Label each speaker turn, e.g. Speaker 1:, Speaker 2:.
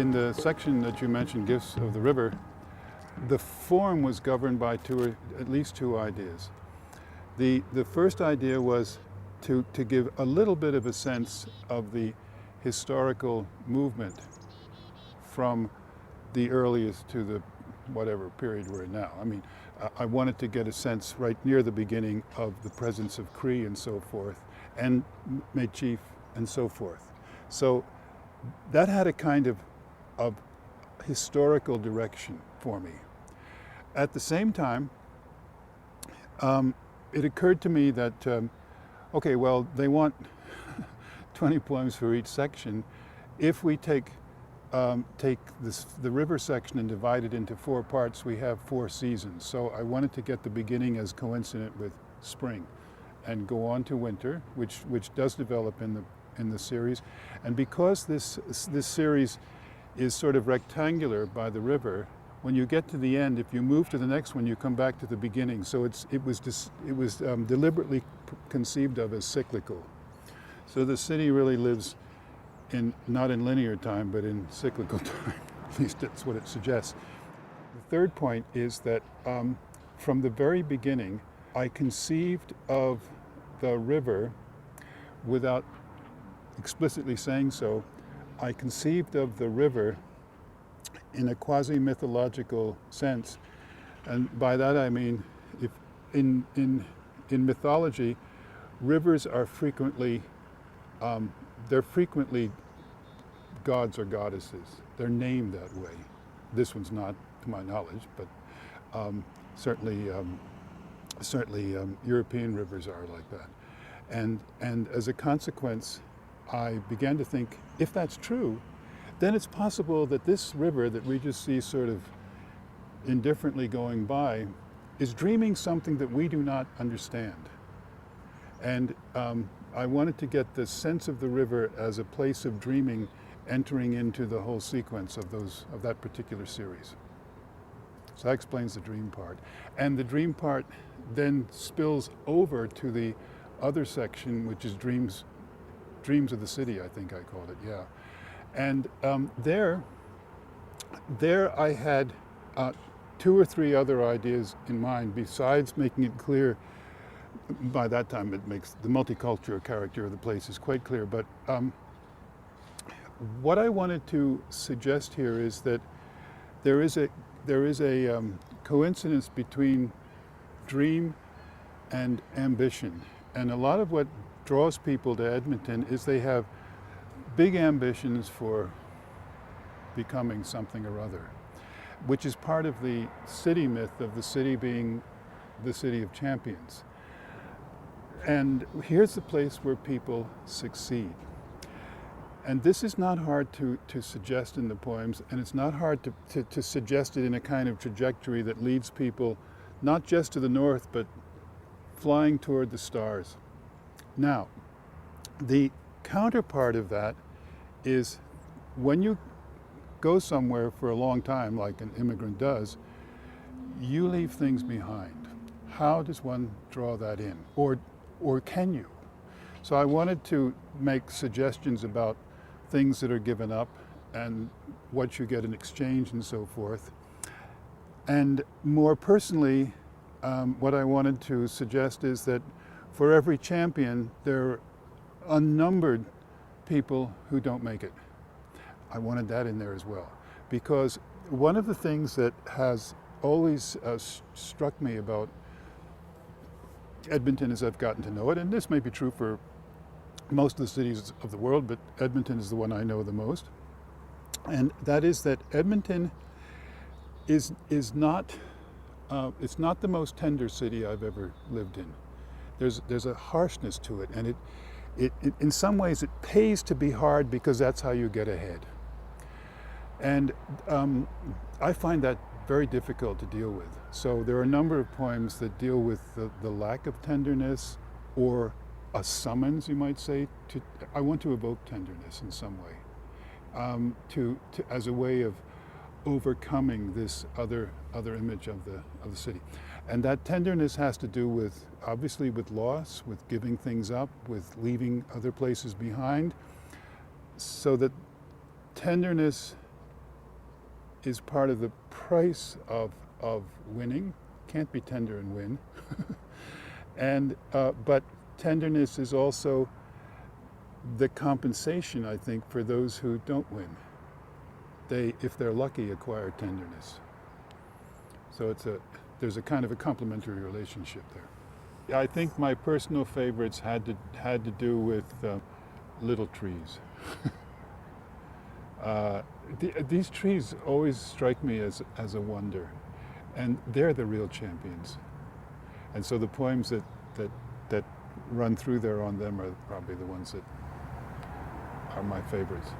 Speaker 1: in the section that you mentioned, Gifts of the River, the form was governed by at least two ideas. The first idea was to give a little bit of a sense of the historical movement from the earliest to the whatever period we're in now. I mean, I wanted to get a sense right near the beginning of the presence of Cree and so forth, and Michif and so forth. So that had a kind of historical direction for me. At the same time, it occurred to me that, okay, well, they want 20 poems for each section. If we take the river section and divide it into 4 parts, we have 4 seasons. So I wanted to get the beginning as coincident with spring and go on to winter, which does develop in the series. And because this series is sort of rectangular by the river, when you get to the end, if you move to the next one, you come back to the beginning. So it was deliberately conceived of as cyclical. So the city really lives not in linear time, but in cyclical time. At least that's what it suggests. The third point is that from the very beginning, I conceived of the river without explicitly saying so. I conceived of the river in a quasi-mythological sense. And by that I mean, if in mythology, rivers are frequently gods or goddesses. They're named that way. This one's not, to my knowledge, but certainly European rivers are like that. And as a consequence, I began to think, if that's true, then it's possible that this river that we just see sort of indifferently going by is dreaming something that we do not understand. And I wanted to get the sense of the river as a place of dreaming entering into the whole sequence of that particular series. So that explains the dream part. And the dream part then spills over to the other section, which is Dreams of the City, I think I called it, yeah. And there I had 2 or 3 other ideas in mind, besides making it clear. By that time it makes the multicultural character of the place is quite clear, but what I wanted to suggest here is that there is a coincidence between dream and ambition. And a lot of what draws people to Edmonton is they have big ambitions for becoming something or other, which is part of the city myth of the city being the city of champions. And here's the place where people succeed. And this is not hard to suggest in the poems, and it's not hard to suggest it in a kind of trajectory that leads people not just to the north, but flying toward the stars. Now, the counterpart of that is when you go somewhere for a long time, like an immigrant does, you leave things behind. How does one draw that in? Or can you? So I wanted to make suggestions about things that are given up and what you get in exchange and so forth. And more personally, what I wanted to suggest is that for every champion, there are unnumbered people who don't make it. I wanted that in there as well. Because one of the things that has always struck me about Edmonton as I've gotten to know it, and this may be true for most of the cities of the world, but Edmonton is the one I know the most, and that is that Edmonton is not it's not the most tender city I've ever lived in. There's a harshness to it, and it in some ways it pays to be hard because that's how you get ahead. And I find that very difficult to deal with. So there are a number of poems that deal with the lack of tenderness, or a summons, you might say. I want to evoke tenderness in some way, as a way of overcoming this other image of the city. And that tenderness has to do with, obviously, with loss, with giving things up, with leaving other places behind, so that tenderness is part of the price of winning. Can't be tender and win. And but tenderness is also the compensation, I think, for those who don't win. They, if they're lucky, acquire tenderness. So there's a kind of a complementary relationship there. I think my personal favorites had to do with little trees. These trees always strike me as a wonder, and they're the real champions. And so the poems that run through there on them are probably the ones that are my favorites.